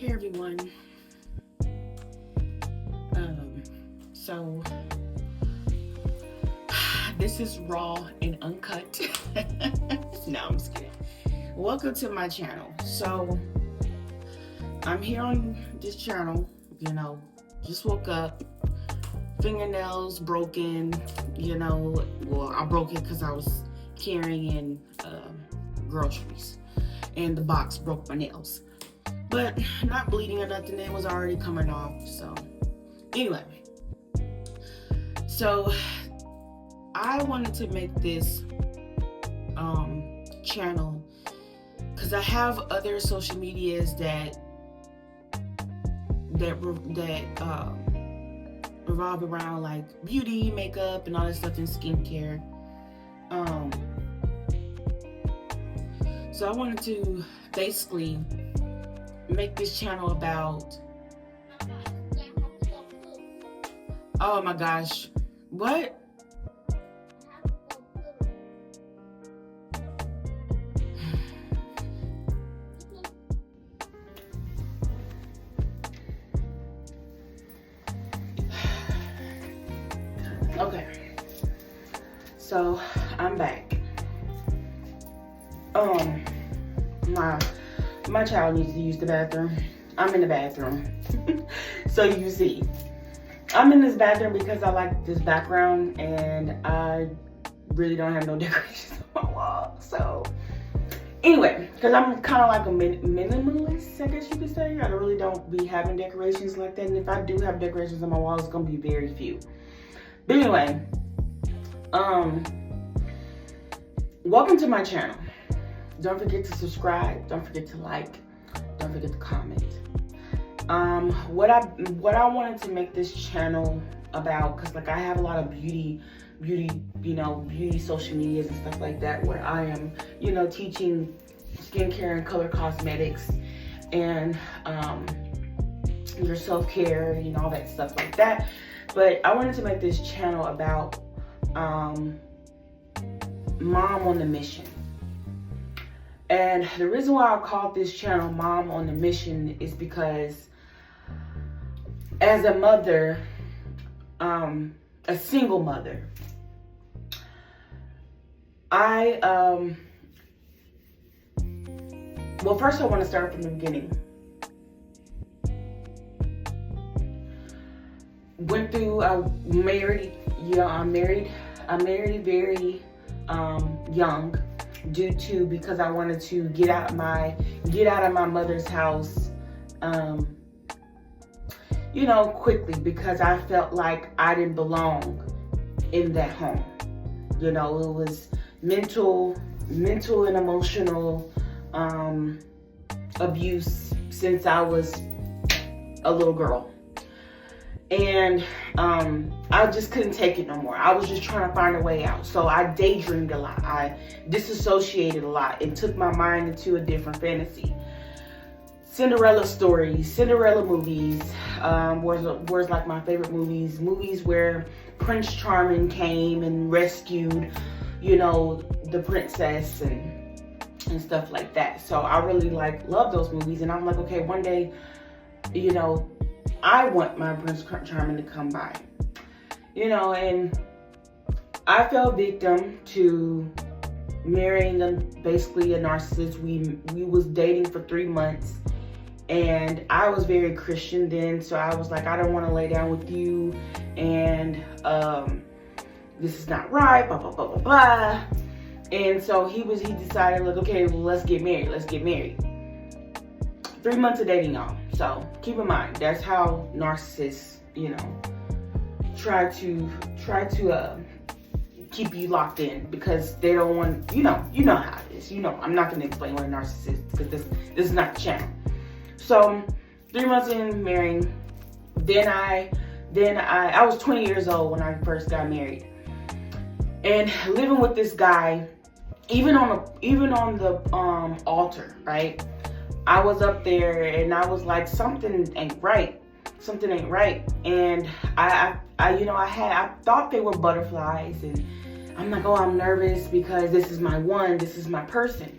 Hey everyone. So this is raw and uncut. No, I'm just kidding. Welcome to my channel. So I'm here on this channel, just woke up, fingernails broken, well, I broke it because I was carrying groceries and the box broke my nails. But not bleeding or nothing, it was already coming off. So anyway, so I wanted to make this channel because I have other social medias that revolve around like beauty, makeup, and all that stuff in skincare. So I wanted to basically make this channel about, oh my gosh, what? Okay, so I'm back. My child needs to use the bathroom. I'm in the bathroom. So you see, I'm in this bathroom because I like this background and I really don't have no decorations on my wall. So anyway, because I'm kind of like a minimalist, I guess you could say. I really don't be having decorations like that. And if I do have decorations on my wall, it's going to be very few. But anyway, welcome to my channel. Don't forget to subscribe. Don't forget to like. Don't forget to comment. What I wanted to make this channel about, because like I have a lot of beauty social medias and stuff like that, where I am, teaching skincare and color cosmetics and your self-care, all that stuff like that. But I wanted to make this channel about mom on the mission. And the reason why I called this channel Mom on the Mission is because as a mother, a single mother, well, first I want to start from the beginning. I'm married very young, because I wanted to get out of my mother's house, quickly, because I felt like I didn't belong in that home. It was mental and emotional abuse since I was a little girl. And I just couldn't take it no more. I was just trying to find a way out. So I daydreamed a lot. I disassociated a lot and took my mind into a different fantasy. Cinderella stories, Cinderella movies, were like my favorite movies. Movies where Prince Charming came and rescued, the princess and stuff like that. So I really love those movies. And I'm like, okay, one day, I want my Prince Charming to come by, and I fell victim to marrying basically a narcissist. We was dating for 3 months, and I was very Christian then, so I was like, I don't want to lay down with you, and this is not right, blah blah blah blah blah. And so he decided, like, okay, well, let's get married. 3 months of dating, y'all. So keep in mind, that's how narcissists, try to keep you locked in, because they don't want, you know how it is. I'm not gonna explain what a narcissist is, because this is not the channel. So 3 months in marrying, then I was 20 years old when I first got married, and living with this guy, even on the altar, right? I was up there and I was like, something ain't right. And I thought they were butterflies, and I'm like, oh, I'm nervous because this is my person.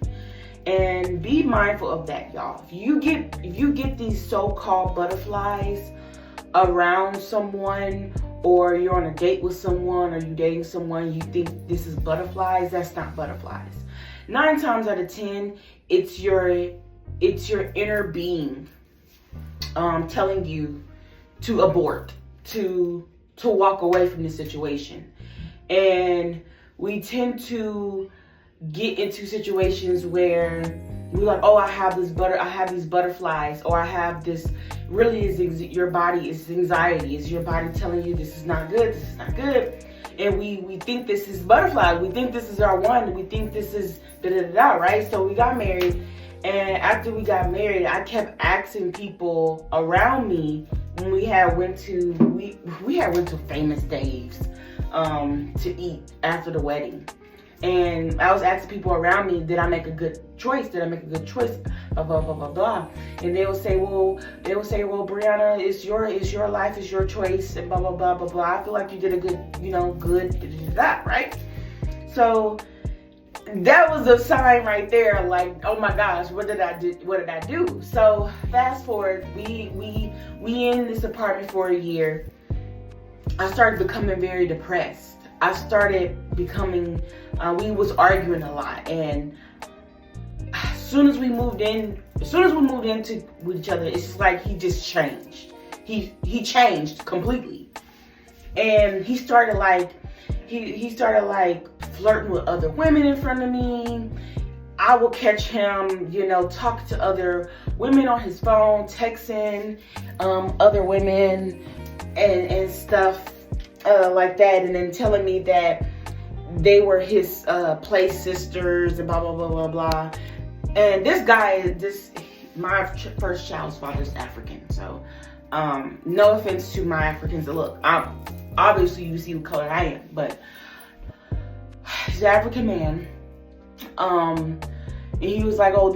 And be mindful of that, y'all. If you get these so-called butterflies around someone, or you're on a date with someone, or you dating someone, you think this is butterflies, that's not butterflies. 9 times out of 10, it's your inner being telling you to abort, to walk away from the situation. And we tend to get into situations where we're like, oh, I have these butterflies, or I have this. Really, your body is anxiety. Is your body telling you this is not good, this is not good. And we think this is butterflies. We think this is our one. We think this is da-da-da-da, right? So we got married. And after we got married, I kept asking people around me when we had went to Famous Dave's to eat after the wedding. And I was asking people around me, did I make a good choice? Did I make a good choice? Blah, blah, blah, blah, blah. And they will say, well, Brianna, it's your life, it's your choice, and blah, blah, blah, blah, blah. I feel like you did a good, that, right? So that was a sign right there, like, oh my gosh, what did I do? So fast forward, we in this apartment for a year. I started becoming very depressed. I started becoming, we was arguing a lot, and as soon as we moved into with each other, it's just like he just changed. He changed completely, and he started like flirting with other women in front of me. I will catch him, talking to other women on his phone, texting other women and stuff. Like that, and then telling me that they were his play sisters and blah blah blah blah blah. And this guy, my first child's father's African, so no offense to my Africans. Look, obviously you see the color I am, but he's an African man. And he was like, oh,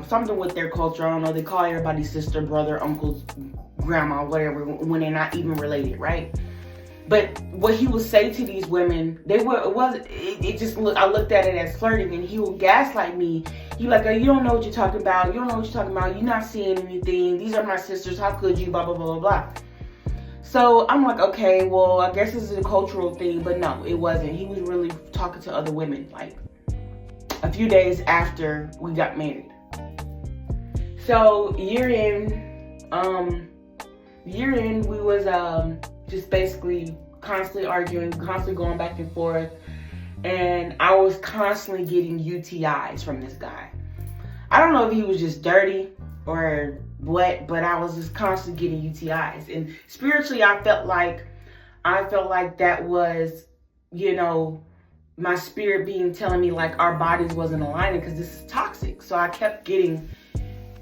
something with their culture, I don't know, they call everybody sister, brother, uncle, grandma, whatever, when they're not even related, right? But what he would say to these women, I looked at it as flirting, and he would gaslight me. He like, oh, you don't know what you're talking about. You're not seeing anything. These are my sisters. How could you? Blah, blah, blah, blah, blah. So I'm like, okay, well, I guess this is a cultural thing. But no, it wasn't. He was really talking to other women, like a few days after we got married. So year in, we was, just basically constantly arguing, constantly going back and forth. And I was constantly getting UTIs from this guy. I don't know if he was just dirty or what, but I was just constantly getting UTIs. And spiritually, I felt like that was, my spirit being telling me like our bodies wasn't aligning because this is toxic. So I kept getting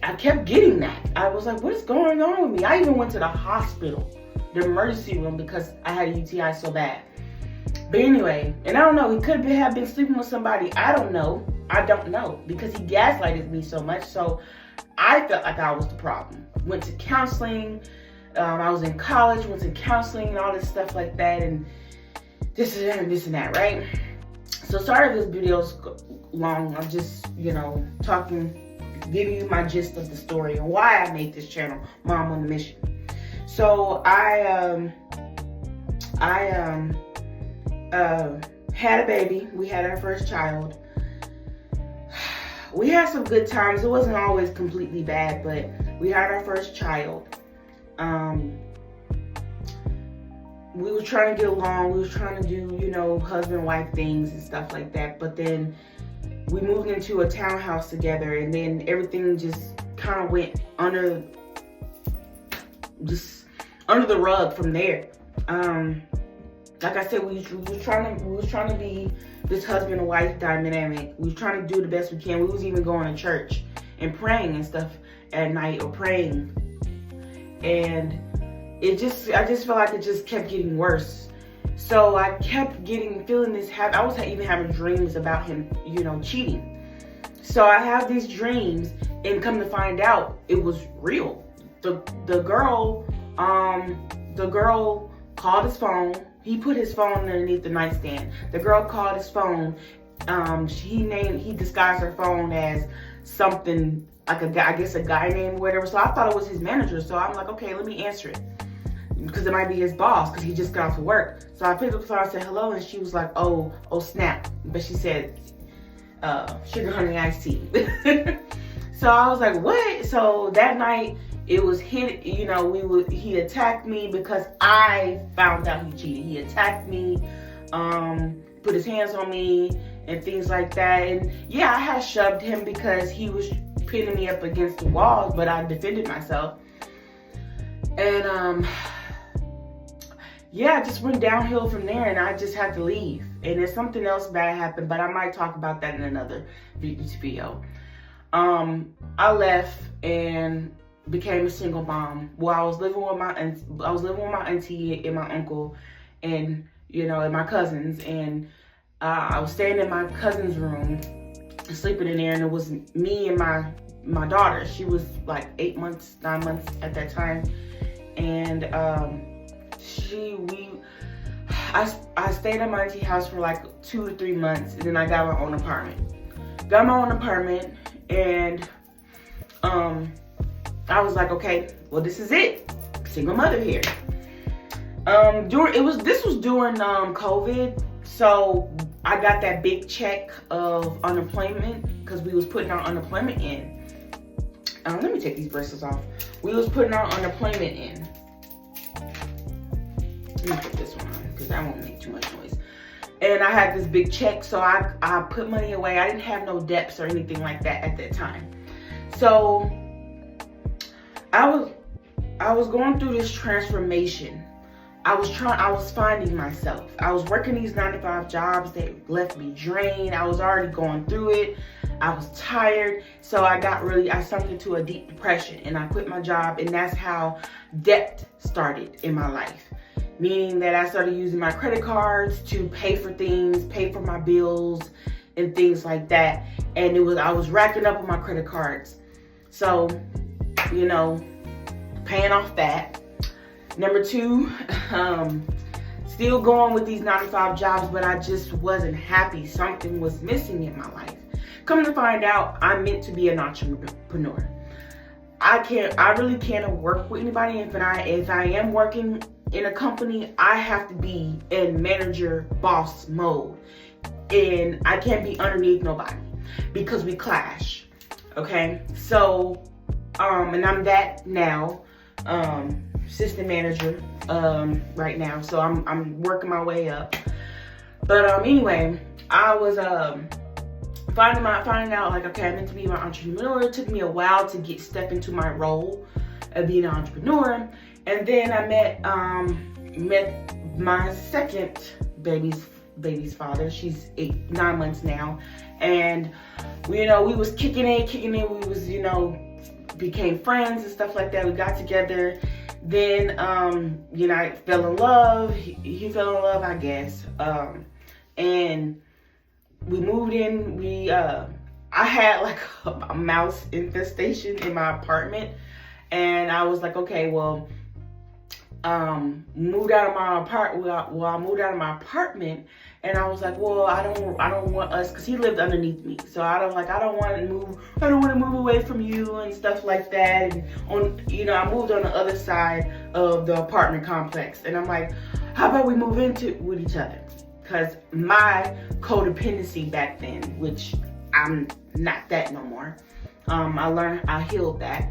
that. I was like, what is going on with me? I even went to the hospital, the emergency room, because I had a UTI so bad. But anyway, and I don't know, he could have been sleeping with somebody. I don't know, because he gaslighted me so much. So I felt like I was the problem. Went to counseling. I was in college, went to counseling and all this stuff like that, and this and that, right? So sorry if this video's long. I'm just, talking, giving you my gist of the story and why I made this channel, Mom on the Mission. So I had a baby. We had our first child. We had some good times. It wasn't always completely bad, but we had our first child. We were trying to get along. We were trying to do, husband-wife things and stuff like that. But then we moved into a townhouse together, and then everything just kind of went under the rug from there. Like I said, we was trying to be this husband and wife dynamic. We was trying to do the best we can. We was even going to church and praying and stuff at night, or praying. And I just felt like it just kept getting worse. So I kept feeling this. I was even having dreams about him, cheating. So I have these dreams, and come to find out, it was real. The girl called his phone. He put his phone underneath the nightstand. The girl called his phone he disguised her phone as something like a guy, I guess a guy name or whatever. So I thought it was his manager. So I'm like, okay, let me answer it, because it might be his boss, because he just got off of work. So I picked up the phone, I said hello, and she was like, oh snap. But she said, sugar honey iced tea. So I was like, what? So that night it was he attacked me because I found out he cheated. He attacked me, put his hands on me and things like that. And yeah, I had shoved him because he was pinning me up against the walls, but I defended myself. And yeah, I just went downhill from there, and I just had to leave. And then something else bad happened, but I might talk about that in another video. I left and became a single mom. Well, I was living with my auntie and my uncle, and and my cousins, and I was staying in my cousin's room, sleeping in there, and it was me and my daughter. She was like 9 months at that time, and I stayed at my auntie's house for like 2 to 3 months, and then I got my own apartment. And I was like, okay, well, this is it. Single mother here. This was during COVID, so I got that big check of unemployment because we was putting our unemployment in. Let me take these bracelets off. We was putting our unemployment in. Let me put this one on because that won't make too much noise. And I had this big check, so I put money away. I didn't have no debts or anything like that at that time. So I was going through this transformation. I was finding myself. I was working these 9-to-5 jobs that left me drained. I was already going through it. I was tired. So I sunk into a deep depression, and I quit my job, and that's how debt started in my life. Meaning that I started using my credit cards to pay for things, pay for my bills and things like that. And I was racking up on my credit cards. So, paying off that. Number 2, still going with these 9-to-5 jobs, but I just wasn't happy. Something was missing in my life. Come to find out, I'm meant to be an entrepreneur. I really can't work with anybody. If I am working in a company, I have to be in manager boss mode, and I can't be underneath nobody because we clash. Okay, so and I'm that now, assistant manager right now, so I'm working my way up. But anyway, I was finding out like, okay, I'm meant to be my entrepreneur. It took me a while to step into my role of being an entrepreneur. And then I met my second baby's father. She's 9 months now, and we was kicking it. We was became friends and stuff like that. We got together. Then I fell in love. He fell in love, I guess. And we moved in. I had like a mouse infestation in my apartment, and I was like, okay, well. Moved out of my apartment. Well, I moved out of my apartment, and I was like, well, I don't want us, because he lived underneath me. So I don't want to move. I don't want to move away from you and stuff like that. And I moved on the other side of the apartment complex, and I'm like, how about we move with each other? Because my codependency back then, which I'm not that no more. I healed that.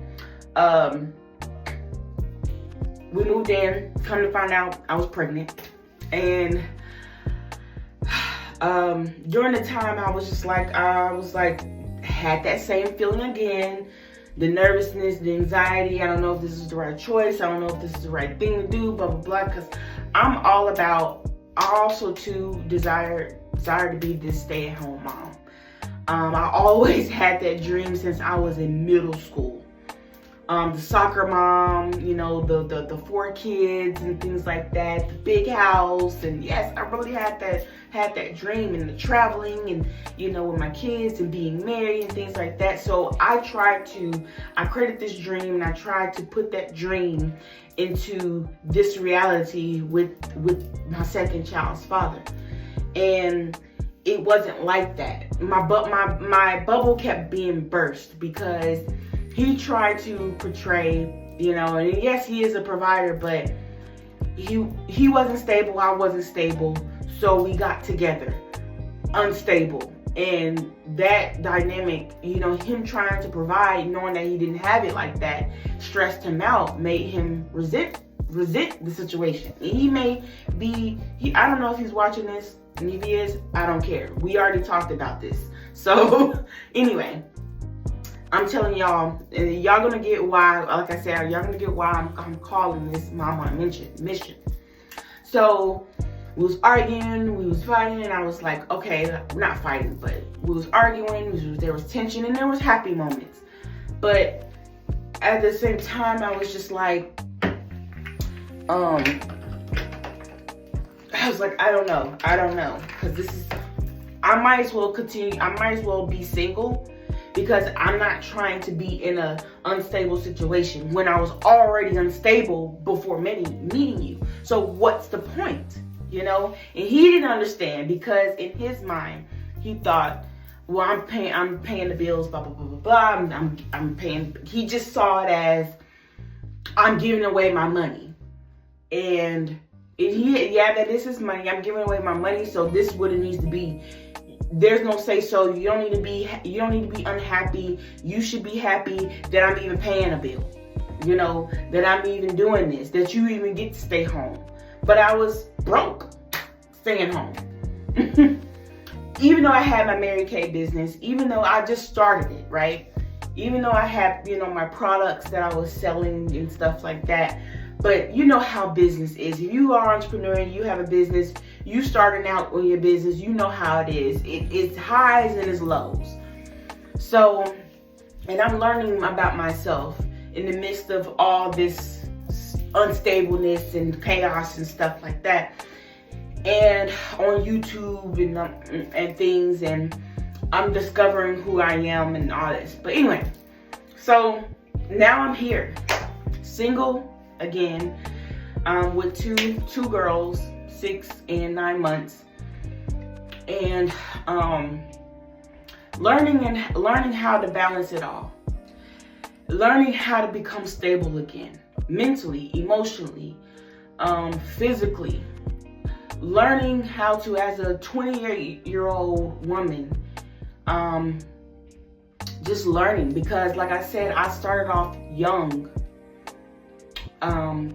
We moved in, come to find out I was pregnant. And during the time I was had that same feeling again. The nervousness, the anxiety. I don't know if this is the right choice. I don't know if this is the right thing to do, blah, blah, blah. Because I also too desire to be this stay-at-home mom. I always had that dream since I was in middle school. The soccer mom, the 4 kids and things like that, the big house, and yes, I really had that dream, and the traveling, and with my kids and being married and things like that. So I created this dream, and I tried to put that dream into this reality with my second child's father. And it wasn't like that. My bubble kept being burst because he tried to portray, you know, and yes, he is a provider, but he wasn't stable, I wasn't stable, so we got together unstable. And that dynamic, you know, him trying to provide, knowing that he didn't have it like that, stressed him out, made him resent the situation. And he may be, I don't know if he's watching this, and if he is, I don't care. We already talked about this. So anyway, I'm telling y'all, and y'all gonna get why, like I said, y'all gonna get why I'm calling this Mama on a Mission. So we was arguing, we was fighting, and I was like, okay, we're not fighting, but we was arguing, there was tension, and there was happy moments. But at the same time, I was just like, I was like, I don't know, because this is, I might as well continue, I might as well be single, because I'm not trying to be in an unstable situation when I was already unstable before meeting you. So what's the point, you know? And he didn't understand, because in his mind, he thought, well, I'm paying the bills, blah, blah, blah, blah, blah, I'm paying, he just saw it as, I'm giving away my money. And that is his money. I'm giving away my money, so this is what it needs to be. There's no say so. You don't need to be unhappy. You should be happy that I'm even paying a bill. You know, that I'm even doing this, that you even get to stay home. But I was broke staying home. Even though I had my Mary Kay business, even though I just started it, right? Even though I had, you know, my products that I was selling and stuff like that. But you know how business is. If you are an entrepreneur and you have a business, you starting out with your business, you know how it is. It's highs and it's lows. So, and I'm learning about myself in the midst of all this unstableness and chaos and stuff like that. And on YouTube and things, and I'm discovering who I am and all this. But anyway, so now I'm here, single again, with two girls, 6 and 9 months, and learning how to balance it all, learning how to become stable again, mentally, emotionally, physically, learning how to, as a 28-year-old woman, just learning, because like I said, I started off young,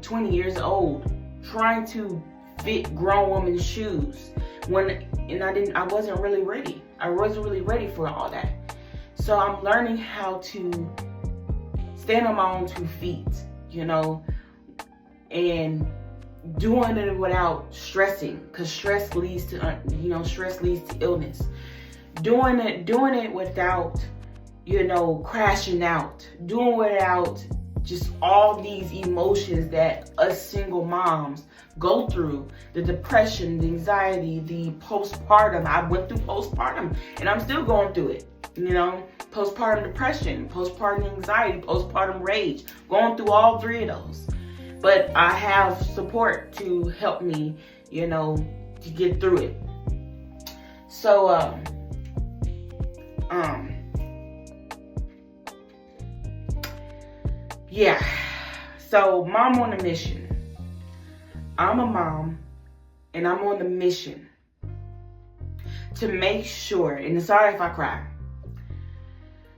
20 years old, trying to fit grown woman's shoes I wasn't really ready. I wasn't really ready for all that. So I'm learning how to stand on my own 2 feet, you know, and doing it without stressing, because stress leads to, stress leads to illness. Doing it without, you know, crashing out, doing without just all these emotions that us single moms go through, the depression, the anxiety, the postpartum. I went through postpartum and I'm still going through it, you know, postpartum depression, postpartum anxiety, postpartum rage, going through all 3 of those. But I have support to help me, you know, to get through it. So, yeah, so Mom on a Mission. I'm a mom, and I'm on the mission to make sure, and sorry if I cry,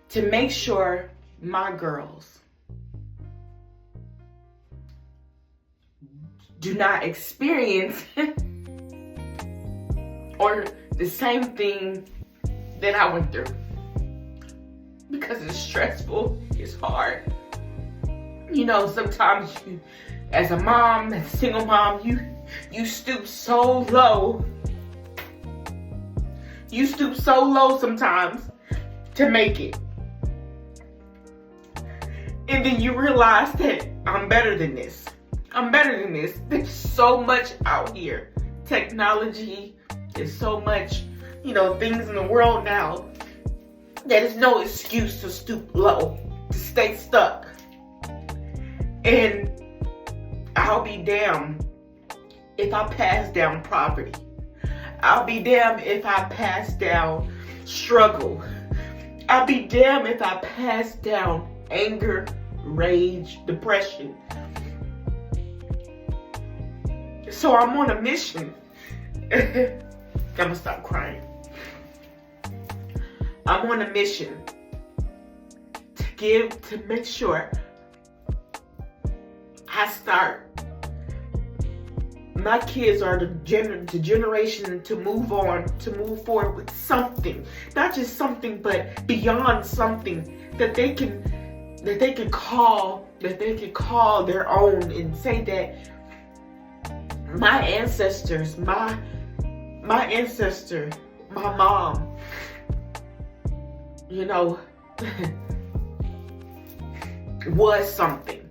to make sure my girls do not experience or the same thing that I went through, because it's stressful, it's hard. You know, sometimes you, as a mom, as a single mom, you stoop so low. You stoop so low sometimes to make it. And then you realize that I'm better than this. I'm better than this. There's so much out here. Technology, there's so much, you know, things in the world now that is no excuse to stoop low, to stay stuck. And I'll be damned if I pass down poverty. I'll be damned if I pass down struggle. I'll be damned if I pass down anger, rage, depression. So I'm on a mission. I'm gonna stop crying. I'm on a mission to make sure I start. My kids are the generation to move on, to move forward with something, not just something, but beyond something that they can call their own, and say that my ancestors, my ancestor, my mom, you know, was something.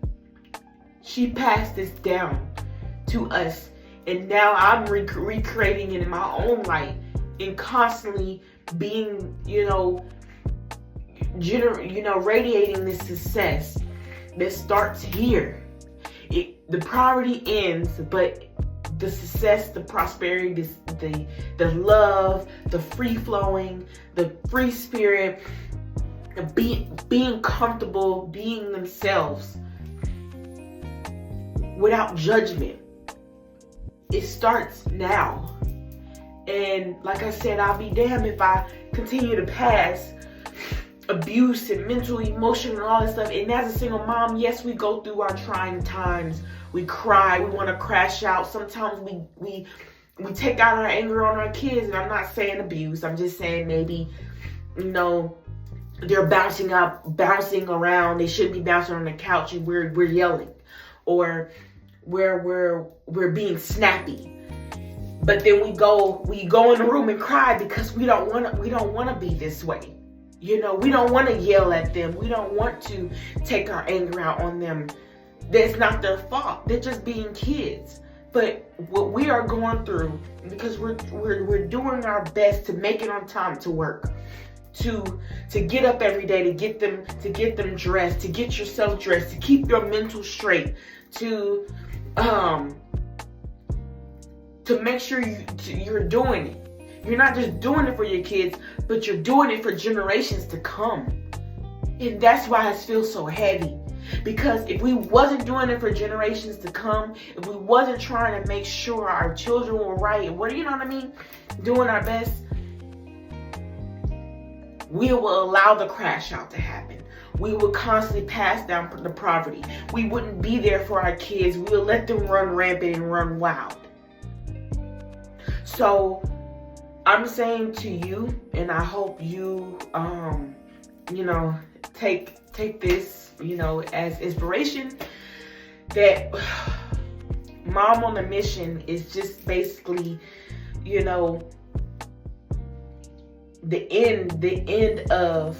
She passed this down to us, and now I'm recreating it in my own light, and constantly being, radiating this success that starts here. The poverty ends, but the success, the prosperity, the love, the free flowing, the free spirit, being comfortable, being themselves without judgment. It starts now. And like I said, I'll be damned if I continue to pass abuse and mental, emotional, and all that stuff. And as a single mom, yes, we go through our trying times. We cry, we want to crash out. Sometimes we take out our anger on our kids, and I'm not saying abuse. I'm just saying maybe, they're bouncing around. They shouldn't be bouncing on the couch, and we're yelling, or we're being snappy. But then we go in the room and cry because we don't want to be this way. We don't want to yell at them. We don't want to take our anger out on them. That's not their fault. They're just being kids. But what we are going through, because we're doing our best to make it on time to work, to get up every day, to get them dressed, to get yourself dressed, to keep your mental straight, to make sure you're doing it. You're not just doing it for your kids, but you're doing it for generations to come. And that's why it feels so heavy. Because if we wasn't doing it for generations to come, if we wasn't trying to make sure our children were right, doing our best, we will allow the crash out to happen. We will constantly pass down the poverty. We wouldn't be there for our kids. We will let them run rampant and run wild. So I'm saying to you, and I hope you, take this, as inspiration, that Mom on a Mission is just basically, the end of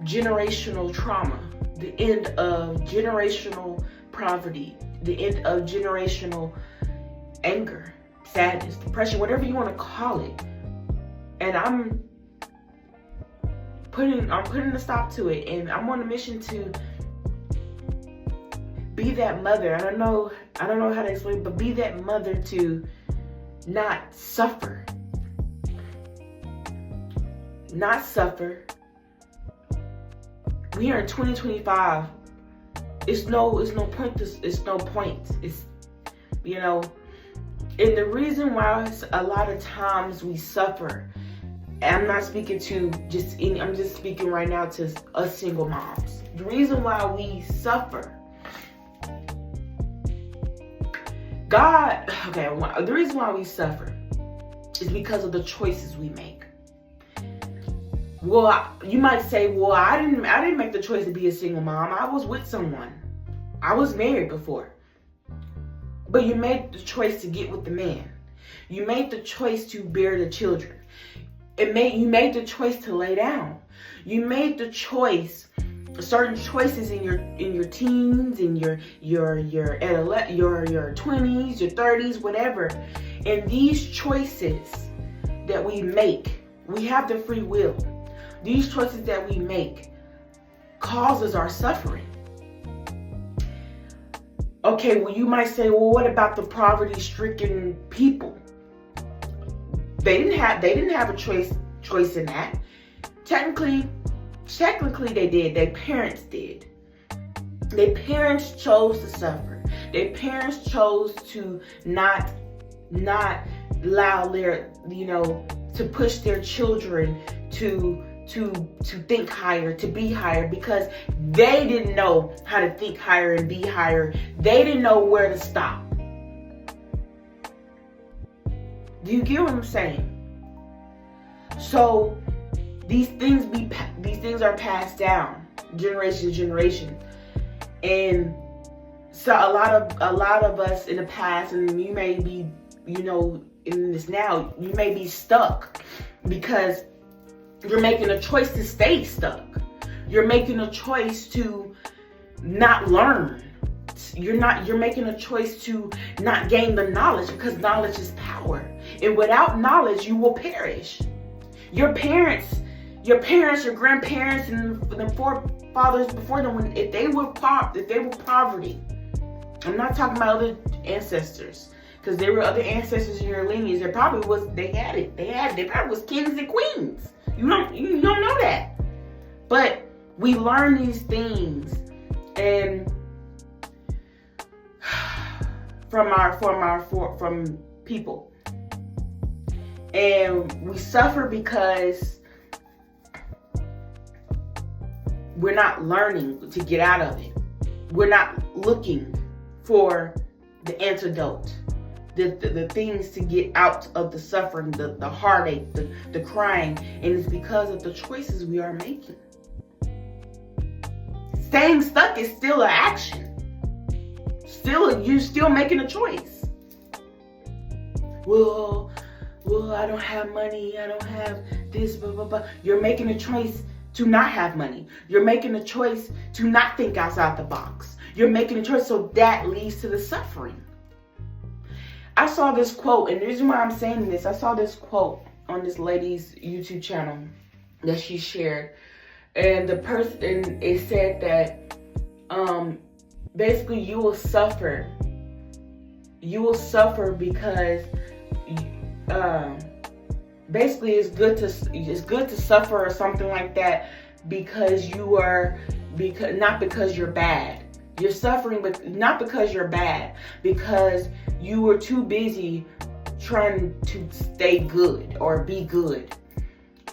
generational trauma, the end of generational poverty, the end of generational anger, sadness, depression, whatever you want to call it. And I'm putting a stop to it, and I'm on a mission to be that mother. I don't know how to explain, but be that mother to not suffer. Not suffer. We are in 2025. It's no point. And the reason why a lot of times we suffer, and I'm not speaking to I'm just speaking right now to us single moms. The reason why we suffer, the reason why we suffer is because of the choices we make. Well, you might say, well, I didn't make the choice to be a single mom. I was with someone. I was married before. But you made the choice to get with the man. You made the choice to bear the children. You made the choice to lay down. You made the choice, certain choices in your teens, in your 20s, your 30s, whatever. And these choices that we make, we have the free will. These choices that we make causes our suffering. Okay, well, you might say, well, what about the poverty-stricken people? They didn't have a choice in that. Technically they did. Their parents did. Their parents chose to suffer. Their parents chose to not allow their, to push their children to think higher, to be higher, because they didn't know how to think higher and be higher. They didn't know where to stop. Do you get what I'm saying? So these things are passed down generation to generation, and so a lot of us in the past, and you may be, in this now, you may be stuck because you're making a choice to stay stuck. You're making a choice to not learn. You're making a choice to not gain the knowledge, because knowledge is power. And without knowledge, you will perish. Your parents, your grandparents, and the forefathers before them, if they were poverty, I'm not talking about other ancestors, because there were other ancestors in your lineage. They probably was kings and queens. You don't know that. But we learn these things and from people. And we suffer because we're not learning to get out of it. We're not looking for the antidote, the things to get out of the suffering, the heartache, the crying. And it's because of the choices we are making. Staying stuck is still an action. You're still making a choice. Well, I don't have money. I don't have this, blah, blah, blah. You're making a choice to not have money. You're making a choice to not think outside the box. You're making a choice, so that leads to the suffering. I saw this quote, and the reason why I'm saying this, I saw this quote on this lady's YouTube channel that she shared. And it said that basically you will suffer because basically it's good to suffer or something like that, because not because you're bad. You're suffering, but not because you're bad, because you were too busy trying to stay good or be good.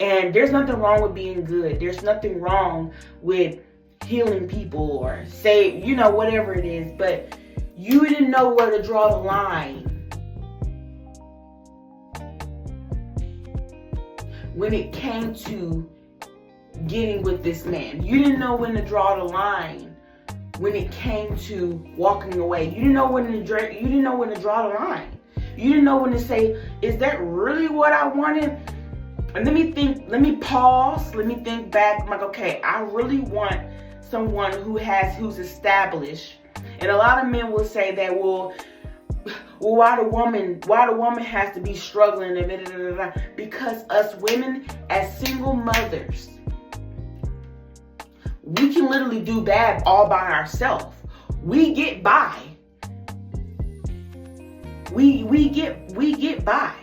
And there's nothing wrong with being good. There's nothing wrong with healing people or whatever it is. But you didn't know where to draw the line when it came to getting with this man. You didn't know when to draw the line when it came to walking away. You didn't know when to draw the line. You didn't know when to say, is that really what I wanted? And let me pause, let me think back. I'm like, okay, I really want someone who's established. And a lot of men will say that, well, why the woman has to be struggling, and because us women as single mothers, we can literally do bad all by ourselves. We get by. We get by.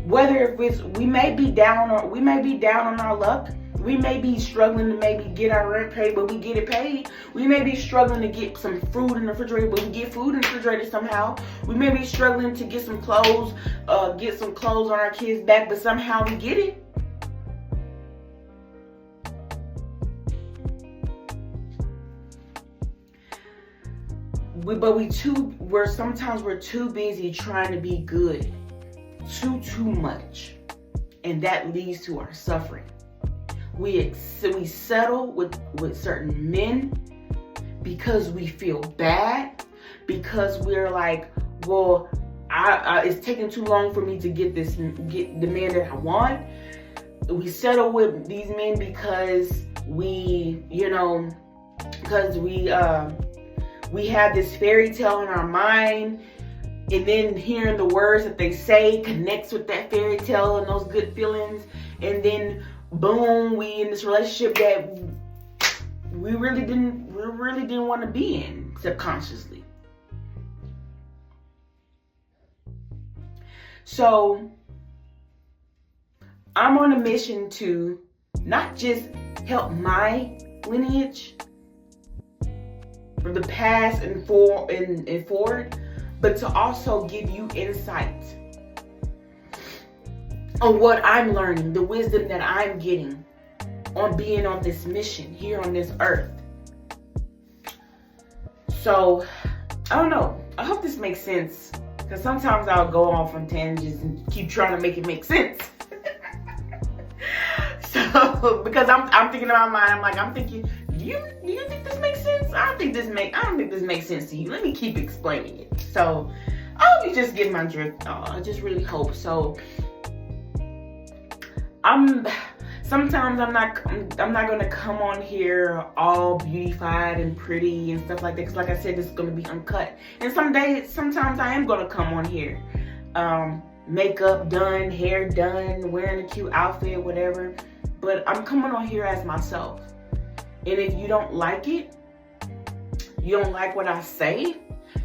Whether if it's we may be down on our luck. We may be struggling to maybe get our rent paid, but we get it paid. We may be struggling to get some food in the refrigerator, but we get food in the refrigerator somehow. We may be struggling to get some clothes on our kids' back, but somehow we get it. Sometimes we're too busy trying to be good, too much, and that leads to our suffering. We settle with certain men because we feel bad, because we're like, well, it's taking too long for me to get the man that I want. We settle with these men because we have this fairy tale in our mind, and then hearing the words that they say connects with that fairy tale and those good feelings, and then boom, we in this relationship that we really didn't want to be in. subconsciously. So I'm on a mission to not just help my lineage from the past and forward, but to also give you insight on what I'm learning, the wisdom that I'm getting on being on this mission here on this earth. So, I don't know. I hope this makes sense, because sometimes I'll go off on tangents and keep trying to make it make sense. So, because I'm thinking in my mind, I'm thinking, do you think this makes sense? I don't think this makes sense to you. Let me keep explaining it. So, I hope you just get my drift. I just really hope so. Sometimes I'm not gonna come on here all beautified and pretty and stuff like that, because like I said, this is gonna be uncut. And sometimes I am gonna come on here, makeup done, hair done, wearing a cute outfit, whatever. But I'm coming on here as myself. And if you don't like it, you don't like what I say,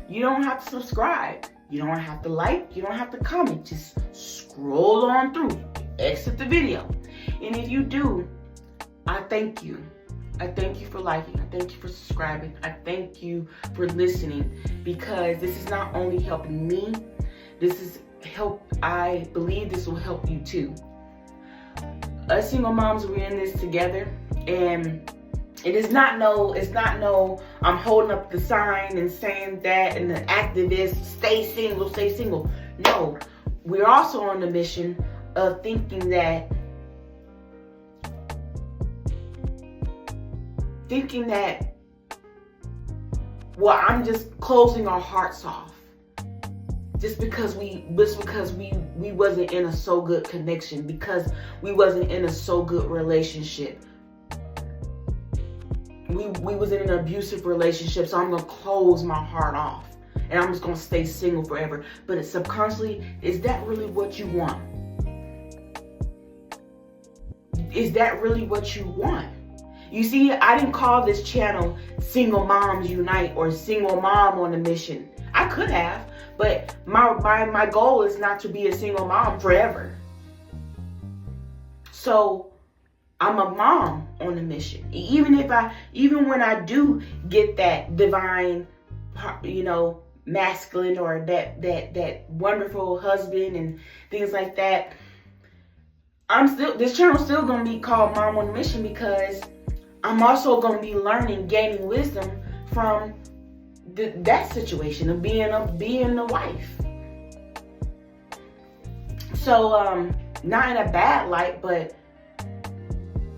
you don't have to subscribe. You don't have to like, you don't have to comment. Just scroll on through, exit the video. And if you do, I thank you. I thank you for liking. I thank you for subscribing. I thank you for listening, because this is not only helping me, I believe this will help you too. Us single moms, we're in this together, and it's not no I'm holding up the sign and saying that, and the activist, stay single, stay single. No, we're also on the mission of thinking that well, I'm just closing our hearts off just because we wasn't in a so good connection, because we wasn't in a so good relationship. We was in an abusive relationship, so I'm gonna close my heart off and I'm just gonna stay single forever. But it's subconsciously, is that really what you want? Is that really what you want? You see, I didn't call this channel Single Moms Unite or Single Mom on a Mission. I could have, but my goal is not to be a single mom forever. So I'm a mom on a mission. Even when I do get that divine, masculine, or that wonderful husband and things like that, this channel's still gonna be called Mom on a Mission, because I'm also gonna be learning, gaining wisdom from that situation of being a wife. So not in a bad light, but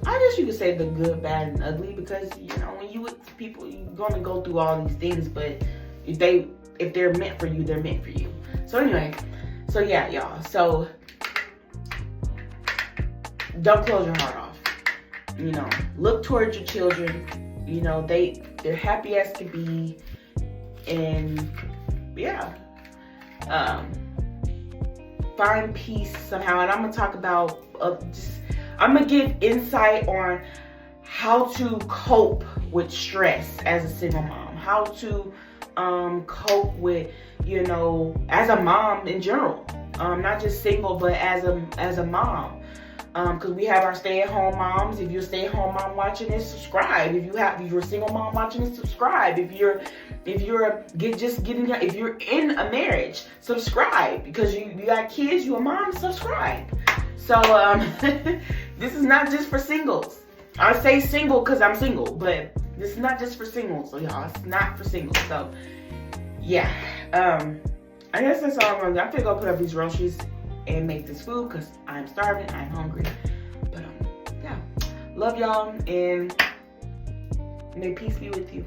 I guess you could say the good, bad, and ugly, because when you with people, you're gonna go through all these things. But if they're meant for you, they're meant for you. So anyway, so yeah, y'all. So don't close your heart off. Look towards your children. They're happy as can be, and yeah, find peace somehow. And I'm gonna talk about I'm gonna give insight on how to cope with stress as a single mom, how to cope with, as a mom in general, not just single, but as a mom. Because we have our stay-at-home moms. If you're a stay-at-home mom watching this, subscribe. If you're a single mom watching this, subscribe. If you're in a marriage, subscribe. Because you got kids, you're a mom, subscribe. So this is not just for singles. I say single because I'm single, but this is not just for singles. So y'all, it's not for singles. So yeah, I guess that's all I'm gonna do. I'm gonna go put up these groceries and make this food, because I'm starving, I'm hungry. But yeah, love y'all, and may peace be with you.